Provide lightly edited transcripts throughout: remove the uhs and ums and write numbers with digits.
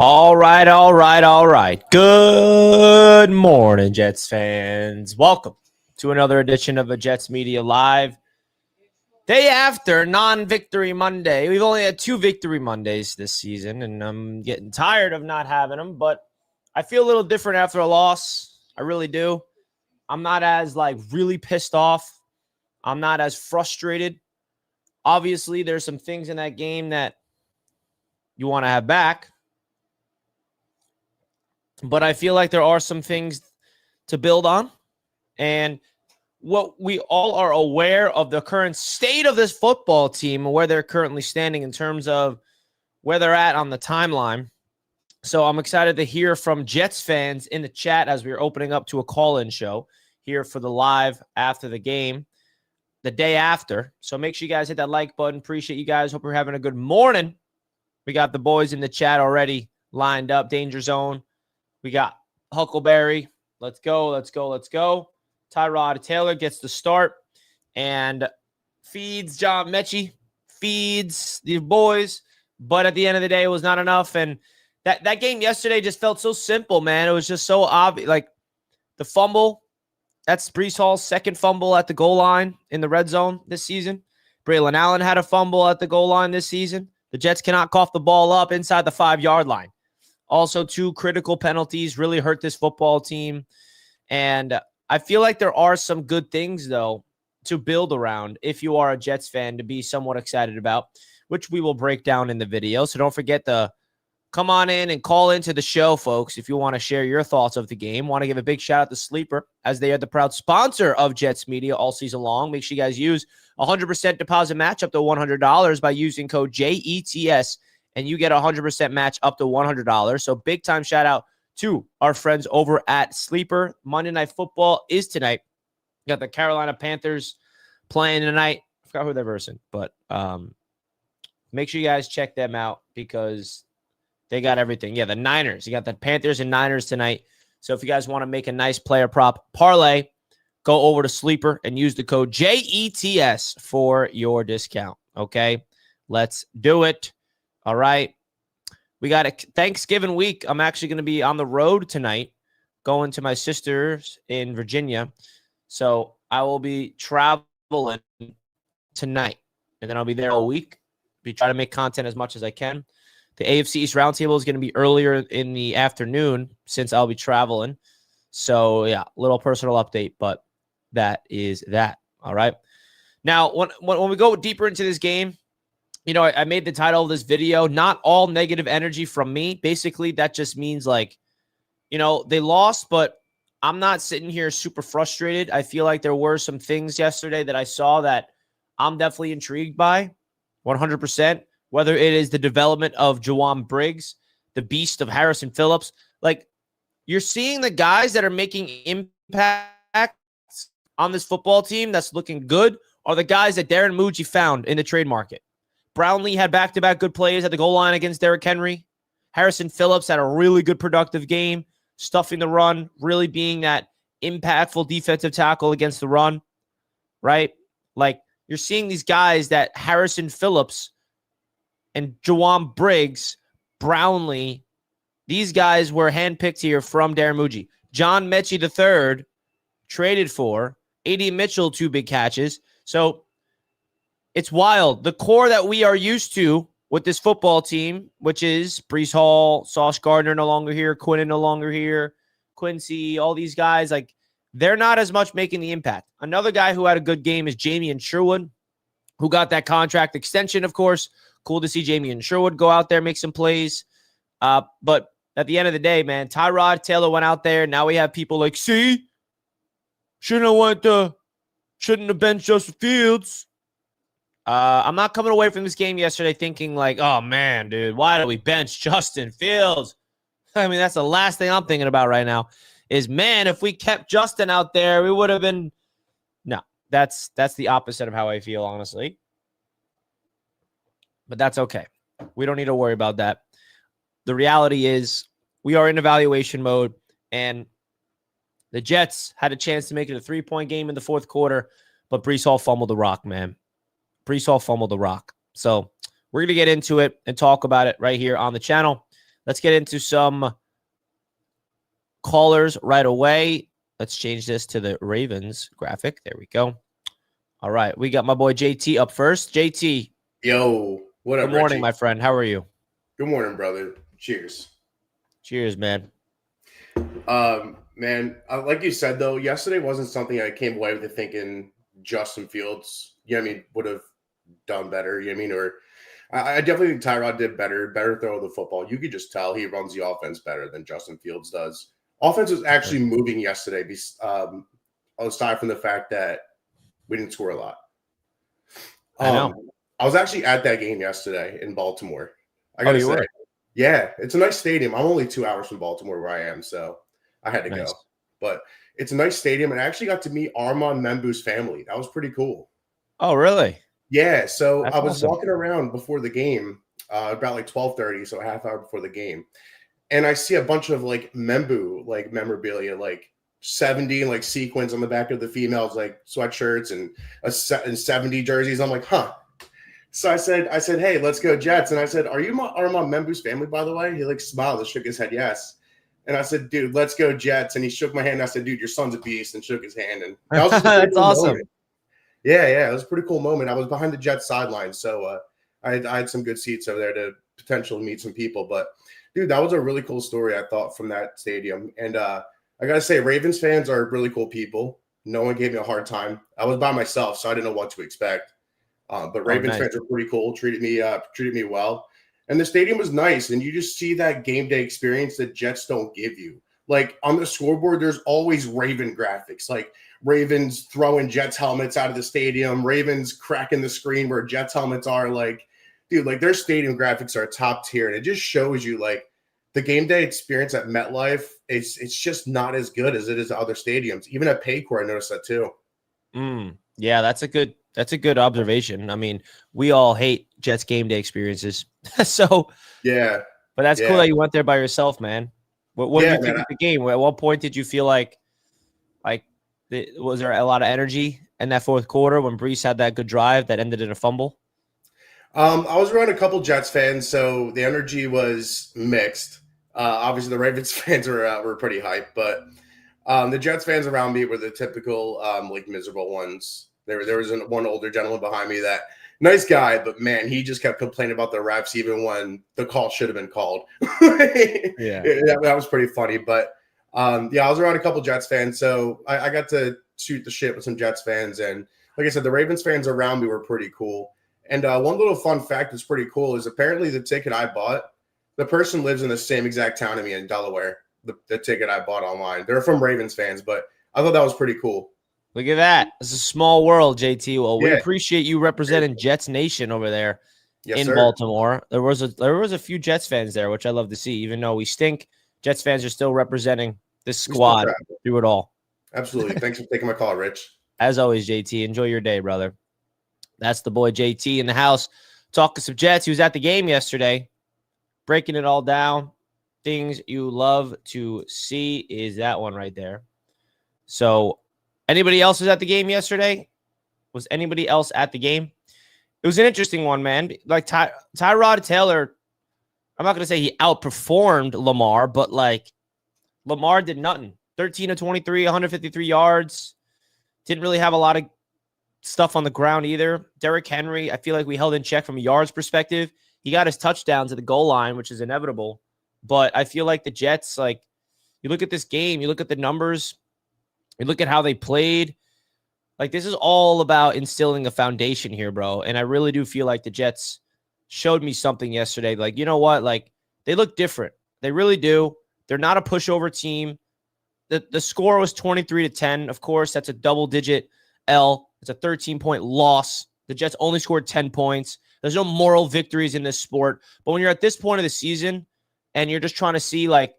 All right, all right, all right. Good morning, Jets fans. Welcome to another edition of a Jets Media Live. Day after non-victory Monday. We've only had 2 victory Mondays this season, and I'm getting tired of not having them, but I feel a little different after a loss. I really do. I'm not as, really pissed off. I'm not as frustrated. Obviously, there's some things in that game that you want to have back. But I feel like there are some things to build on. And what we all are aware of the current state of this football team and where they're currently standing in terms of where they're at on the timeline. So I'm excited to hear from Jets fans in the chat as we're opening up to a call-in show here for the live after the game, the day after. So make sure you guys hit that like button. Appreciate you guys. Hope you're having a good morning. We got the boys in the chat already lined up. Danger Zone. We got Huckleberry. Let's go, let's go, let's go. Tyrod Taylor gets the start and feeds John Mechie, feeds the boys. But at the end of the day, it was not enough. And that game yesterday just felt so simple, man. It was just so obvious. Like the fumble, that's Breece Hall's second fumble at the goal line in the red zone this season. Braylon Allen had a fumble at the goal line this season. The Jets cannot cough the ball up inside the 5-yard line. Also, 2 critical penalties really hurt this football team. And I feel like there are some good things, though, to build around if you are a Jets fan to be somewhat excited about, which we will break down in the video. So don't forget to come on in and call into the show, folks, if you want to share your thoughts of the game. Want to give a big shout out to Sleeper, as they are the proud sponsor of Jets Media all season long. Make sure you guys use 100% deposit match up to $100 by using code JETS. And you get a 100% match up to $100. So big time shout out to our friends over at Sleeper. Monday Night Football is tonight. You got the Carolina Panthers playing tonight. I forgot who they're versing, but make sure you guys check them out because they got everything. Yeah, the Niners. You got the Panthers and Niners tonight. So if you guys want to make a nice player prop parlay, go over to Sleeper and use the code JETS for your discount. Okay, let's do it. All right. We got a Thanksgiving week. I'm actually going to be on the road tonight, going to my sister's in Virginia. So I will be traveling tonight, and then I'll be there all week. Be trying to make content as much as I can. The AFC East Roundtable is going to be earlier in the afternoon since I'll be traveling. So, yeah, little personal update, but that is that. All right. Now, when we go deeper into this game, you know, I made the title of this video, not all negative energy from me. Basically, that just means they lost, but I'm not sitting here super frustrated. I feel like there were some things yesterday that I saw that I'm definitely intrigued by 100%, whether it is the development of Jowon Briggs, the beast of Harrison Phillips. Like, you're seeing the guys that are making impacts on this football team that's looking good are the guys that Darren Muji found in the trade market. Brownlee had back-to-back good plays at the goal line against Derrick Henry. Harrison Phillips had a really good productive game, stuffing the run, really being that impactful defensive tackle against the run, right? Like, you're seeing these guys that Harrison Phillips and Jowon Briggs, Brownlee, these guys were handpicked here from Darren Muji. John Mechie III traded for. A.D. Mitchell, 2 big catches. So, it's wild. The core that we are used to with this football team, which is Breece Hall, Sauce Gardner no longer here, Quinnen no longer here, Quincy, all these guys, like, they're not as much making the impact. Another guy who had a good game is Jamien Sherwood, who got that contract extension, of course. Cool to see Jamien Sherwood go out there, make some plays. But at the end of the day, man, Tyrod Taylor went out there. Now we have people like, see, shouldn't have benched Justin Fields. I'm not coming away from this game yesterday thinking like, oh, man, dude, why did we bench Justin Fields? I mean, that's the last thing I'm thinking about right now is, man, if we kept Justin out there, we would have been – no, that's the opposite of how I feel, honestly. But that's okay. We don't need to worry about that. The reality is we are in evaluation mode, and the Jets had a chance to make it a 3-point game in the fourth quarter, but Breece Hall fumbled the rock, man. Breece Hall fumbled the rock. So we're going to get into it and talk about it right here on the channel. Let's get into some callers right away. Let's change this to the Ravens graphic. There we go. All right. We got my boy JT up first. JT. Yo, what up, Good morning, Richie? my friend. How are you? Good morning, brother. Cheers. Cheers, man. Man, like you said, though, yesterday wasn't something I came away with thinking Justin Fields, would have done better, or I definitely think Tyrod did better throw of the football. You could just tell he runs the offense better than Justin Fields does. Offense was actually moving yesterday, aside from the fact that we didn't score a lot. I know. I was actually at that game yesterday in Baltimore. I Oh, gotta you say, were? yeah, it's a nice stadium. I'm only 2 hours from Baltimore where I am, so I had to Nice. go. But it's a nice stadium, and I actually got to meet Armand Membu's family. That was pretty cool. Oh, really? Yeah, so That's I was awesome. walking around before the game, about like 12:30, so a half hour before the game, and I see a bunch of like Membu like memorabilia, like 70 like sequins on the back of the females, like sweatshirts and and 70 jerseys. I'm like, huh. So I said, hey, let's go Jets. And I said, are you Armand Membu's family, by the way? He like smiled and shook his head, yes. And I said, dude, let's go Jets. And he shook my hand. And I said, dude, your son's a beast, and shook his hand. And that was just a That's cool awesome. moment. Yeah, it was a pretty cool moment. I was behind the Jets sideline, so I had some good seats over there to potentially meet some people. But dude, that was a really cool story, I thought, from that stadium. And I gotta say, Ravens fans are really cool people. No one gave me a hard time. I was by myself, so I didn't know what to expect. But Ravens fans are pretty cool. Treated me well, and the stadium was nice. And you just see that game day experience that Jets don't give you. Like on the scoreboard, there's always Raven graphics, like Ravens throwing Jets helmets out of the stadium, Ravens cracking the screen where Jets helmets are. Like, dude, like their stadium graphics are top tier, and it just shows you like the game day experience at MetLife. It's just not as good as it is at other stadiums. Even at Paycor, I noticed that too. Yeah, that's a good observation. I mean, we all hate Jets game day experiences. So yeah, but that's cool that you went there by yourself, man. What did you think of the game? At what point did you feel like was there a lot of energy in that fourth quarter when Brees had that good drive that ended in a fumble? I was around a couple Jets fans, so the energy was mixed. Obviously, the Ravens fans were pretty hyped, but the Jets fans around me were the typical like miserable ones. There was one older gentleman behind me that nice guy, but man, he just kept complaining about the refs even when the call should have been called. Yeah, that was pretty funny. But I was around a couple Jets fans, so I got to shoot the shit with some Jets fans, and like I said, the Ravens fans around me were pretty cool. And one little fun fact that's pretty cool is apparently the ticket I bought, the person lives in the same exact town as me in Delaware. The ticket I bought online. They're from Ravens fans, but I thought that was pretty cool. Look at that. It's a small world, JT. Well, we appreciate you representing Jets Nation over there in Baltimore. There was a few Jets fans there, which I love to see. Even though we stink, Jets fans are still representing this squad through it all. Absolutely. Thanks for taking my call, Rich. As always, JT, enjoy your day, brother. That's the boy JT in the house talking some Jets. He was at the game yesterday, breaking it all down. Things you love to see is that one right there. So anybody else was at the game yesterday? Was anybody else at the game? It was an interesting one, man. Like Tyrod Taylor, I'm not going to say he outperformed Lamar, but like Lamar did nothing. 13 of 23, 153 yards. Didn't really have a lot of stuff on the ground either. Derrick Henry, I feel like we held in check from a yards perspective. He got his touchdown to the goal line, which is inevitable. But I feel like the Jets, like, you look at this game, you look at the numbers, you look at how they played. Like, this is all about instilling a foundation here, bro. And I really do feel like the Jets showed me something yesterday. Like, you know what? Like, they look different. They really do. They're not a pushover team. The score was 23-10. Of course, that's a double-digit L. It's a 13-point loss. The Jets only scored 10 points. There's no moral victories in this sport. But when you're at this point of the season and you're just trying to see, like,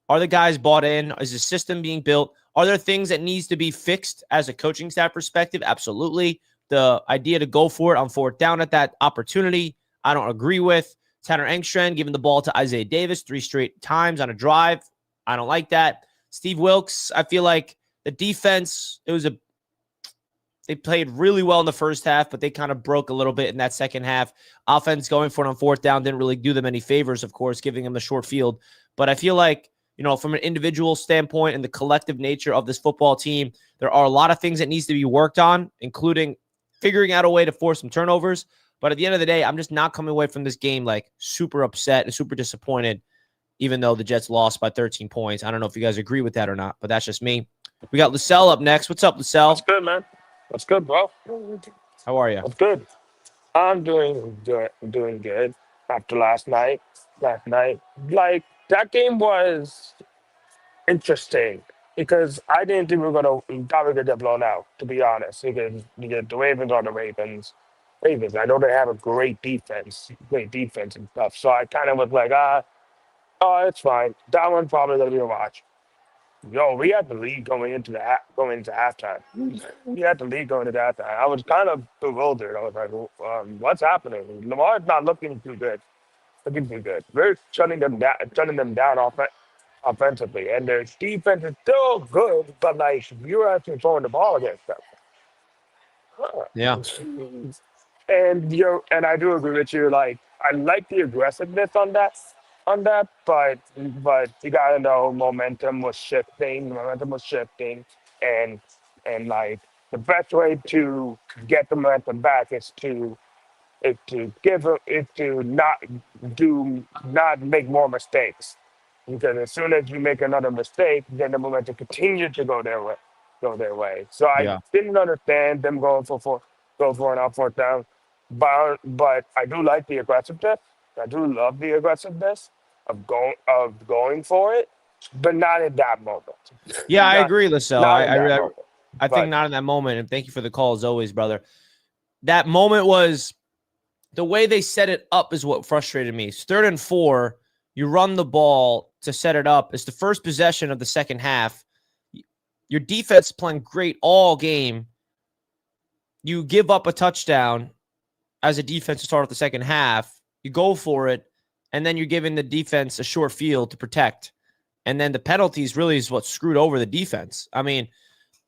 are the guys bought in? Is the system being built? Are there things that needs to be fixed as a coaching staff perspective? Absolutely. The idea to go for it on fourth down at that opportunity, I don't agree with. Tanner Engstrand giving the ball to Isaiah Davis 3 straight times on a drive. I don't like that. Steve Wilks, I feel like the defense, it They played really well in the first half, but they kind of broke a little bit in that second half. Offense going for it on fourth down didn't really do them any favors, of course, giving them the short field. But I feel like, from an individual standpoint and the collective nature of this football team, there are a lot of things that needs to be worked on, including figuring out a way to force some turnovers. But at the end of the day, I'm just not coming away from this game like super upset and super disappointed, even though the Jets lost by 13 points. I don't know if you guys agree with that or not, but that's just me. We got Lascelles up next. What's up, Lascelles? What's good, man? What's good, bro? How are you? What's good? I'm doing good after last night. Like, that game was interesting because I didn't think we were thought we were gonna get blown out, to be honest. Because the Ravens are the Ravens. I know they have a great defense and stuff. So I kind of was like, oh, it's fine. That one's probably gonna be a watch. Yo, we had the lead going into halftime. We had the lead going into halftime. I was kind of bewildered. I was like, what's happening? Lamar's not looking too good. We're shutting them down offensively, and their defense is still good, but like you're actually throwing the ball against them. Huh. Yeah. And I do agree with you. Like, I like the aggressiveness on that, but you gotta know momentum was shifting, and like the best way to get the momentum back is to not make more mistakes, because as soon as you make another mistake, then the momentum continues to go their way. So I didn't understand them go for an out fourth down, but I do like the aggressiveness. I do love the aggressiveness of going for it, but not in that moment. Yeah, I agree, Lascelles. I think But not in that moment. And thank you for the call as always, brother. That moment was the way they set it up is what frustrated me. It's 3rd and 4. You run the ball to set it up. It's the first possession of the second half. Your defense is playing great all game. You give up a touchdown as a defense to start off the second half. You go for it, and then you're giving the defense a short field to protect. And then the penalties really is what screwed over the defense. I mean,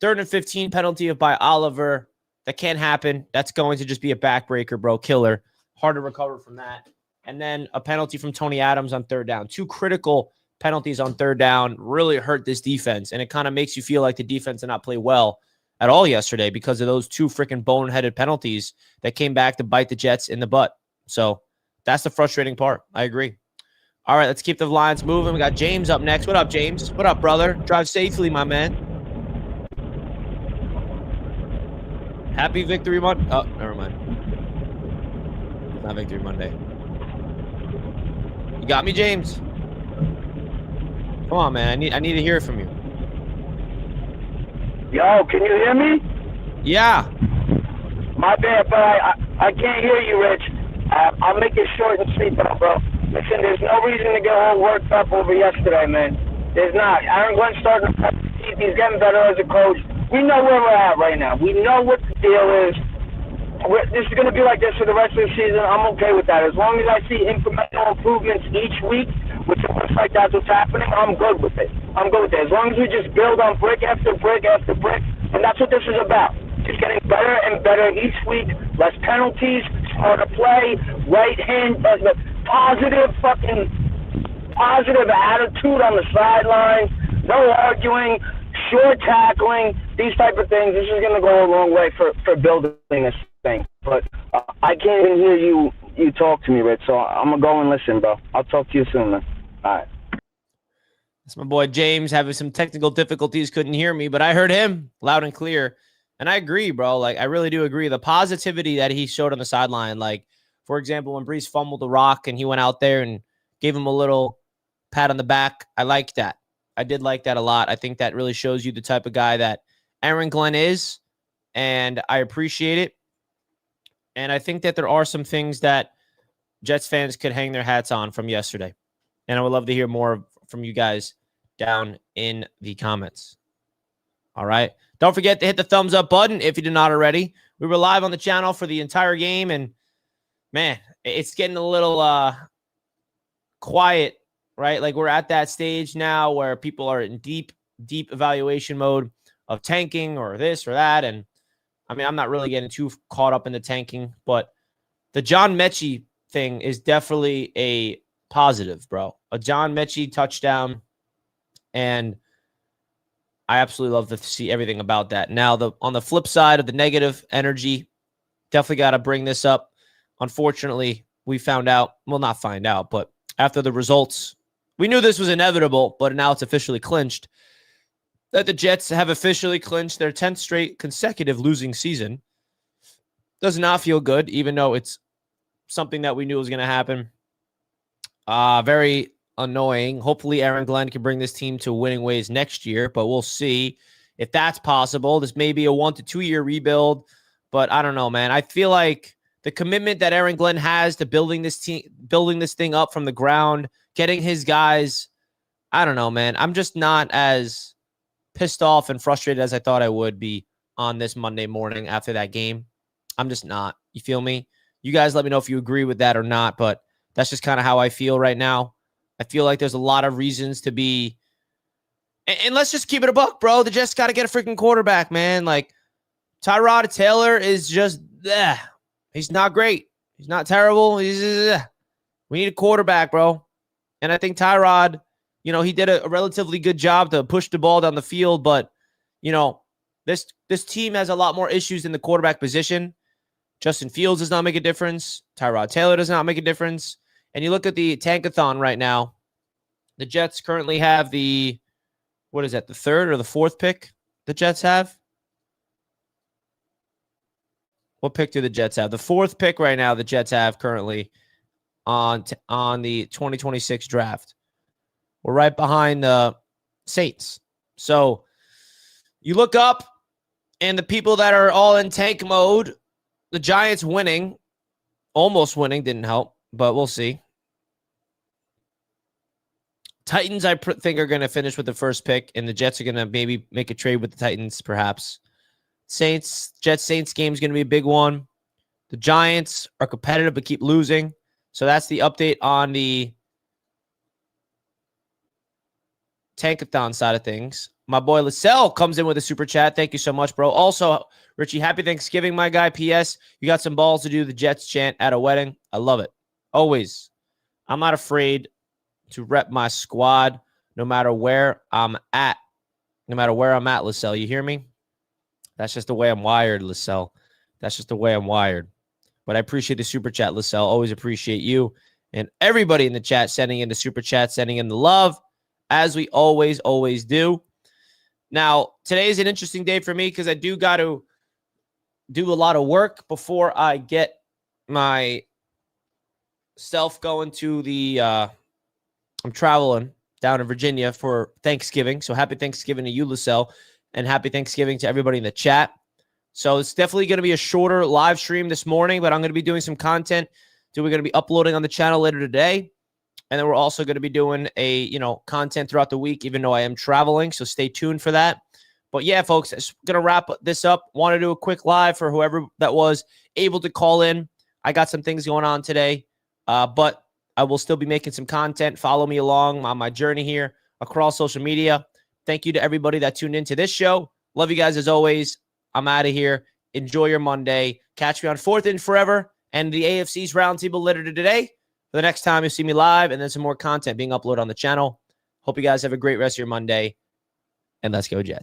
3rd and 15 penalty by Oliver. That can't happen. That's going to just be a backbreaker, bro. Killer. Hard to recover from that. And then a penalty from Tony Adams on 3rd down. 2 critical penalties on 3rd down really hurt this defense. And it kind of makes you feel like the defense did not play well at all yesterday because of those 2 freaking boneheaded penalties that came back to bite the Jets in the butt. So that's the frustrating part. I agree. All right, let's keep the lines moving. We got James up next. What up, James? What up, brother? Drive safely, my man. Happy Victory Monday. Oh, never mind. Not Victory Monday. You got me, James? Come on, man. I need to hear it from you. Yo, can you hear me? Yeah. My bad, but I can't hear you, Rich. I'll make it short and sweet, though, bro. Listen, there's no reason to get all worked up over yesterday, man. There's not. Aaron Glenn's starting to he's getting better as a coach. We know where we're at right now. We know what the deal is. This is going to be like this for the rest of the season. I'm okay with that. As long as I see incremental improvements each week, which it looks like that's what's happening, I'm good with it. As long as we just build on brick after brick after brick, and that's what this is about. Just getting better and better each week. Less penalties, smarter play, right hand, positive attitude on the sideline, no arguing, short tackling, these type of things. This is going to go a long way for building this thing. But I can't even hear you talk to me, Rich, so I'm going to go and listen, bro. I'll talk to you soon, man. All right. That's my boy James having some technical difficulties. Couldn't hear me, but I heard him loud and clear. And I agree, bro. Like, I really do agree. The positivity that he showed on the sideline, like, for example, when Brees fumbled the rock and he went out there and gave him a little pat on the back, I like that. I did like that a lot. I think that really shows you the type of guy that Aaron Glenn is, and I appreciate it. And I think that there are some things that Jets fans could hang their hats on from yesterday. And I would love to hear more from you guys down in the comments. All right. Don't forget to hit the thumbs up button if you did not already. We were live on the channel for the entire game, and man, it's getting a little quiet, right? Like, we're at that stage now where people are in deep evaluation mode of tanking or this or that. And I mean, I'm not really getting too caught up in the tanking, but the John Mechie thing is definitely a positive, bro. A John Mechie touchdown, and I absolutely love to see everything about that. Now, on the flip side of the negative energy, definitely got to bring this up. Unfortunately, we found out, well, not find out, but after the results, we knew this was inevitable, but now it's officially clinched that the Jets have officially clinched their 10th straight consecutive losing season. Does not feel good, even though it's something that we knew was going to happen. Very annoying. Hopefully, Aaron Glenn can bring this team to winning ways next year, but we'll see if that's possible. This may be a 1 to 2 year rebuild, but I don't know, man. I feel like the commitment that Aaron Glenn has to building this thing up from the ground, getting his guys, I don't know, man. I'm just not as pissed off and frustrated as I thought I would be on this Monday morning after that game. I'm just not. You feel me? You guys let me know if you agree with that or not, but that's just kind of how I feel right now. I feel like there's a lot of reasons to be, and let's just keep it a buck, bro. The Jets got to get a freaking quarterback, man. Like, Tyrod Taylor is just, he's not great. He's not terrible. We need a quarterback, bro. And I think Tyrod, he did a relatively good job to push the ball down the field, but, this team has a lot more issues in the quarterback position. Justin Fields does not make a difference. Tyrod Taylor does not make a difference. And you look at the tankathon right now, the Jets currently have the third or the fourth pick the Jets have? What pick do the Jets have? The fourth pick right now the Jets have currently on the 2026 draft. We're right behind the Saints. So you look up, and the people that are all in tank mode, the Giants winning, almost winning, didn't help, but we'll see. Titans, I think, are going to finish with the first pick, and the Jets are going to maybe make a trade with the Titans, perhaps. Jets-Saints game is going to be a big one. The Giants are competitive but keep losing. So that's the update on the tankathon side of things. My boy Lascelles comes in with a super chat. Thank you so much, bro. Also, Richie, happy Thanksgiving, my guy. P.S. You got some balls to do the Jets chant at a wedding. I love it. Always. I'm not afraid to rep my squad no matter where I'm at. No matter where I'm at, Lascelles. You hear me? That's just the way I'm wired, Lascelles. That's just the way I'm wired. But I appreciate the super chat, Lascelles. Always appreciate you and everybody in the chat sending in the super chat, sending in the love, as we always do. Now, today is an interesting day for me because I do got to do a lot of work before I get my self going to the I'm traveling down in Virginia for Thanksgiving. So happy Thanksgiving to you, Lascelles, and happy Thanksgiving to everybody in the chat. So it's definitely going to be a shorter live stream this morning, but I'm going to be doing some content that we're going to be uploading on the channel later today. And then we're also going to be doing content throughout the week, even though I am traveling. So stay tuned for that. But yeah, folks, I'm going to wrap this up. Want to do a quick live for whoever that was able to call in. I got some things going on today, but I will still be making some content. Follow me along on my journey here across social media. Thank you to everybody that tuned into this show. Love you guys as always. I'm out of here. Enjoy your Monday. Catch me on 4th and Forever and the AFC's Roundtable later today. For the next time you see me live, and then some more content being uploaded on the channel. Hope you guys have a great rest of your Monday, and let's go Jets.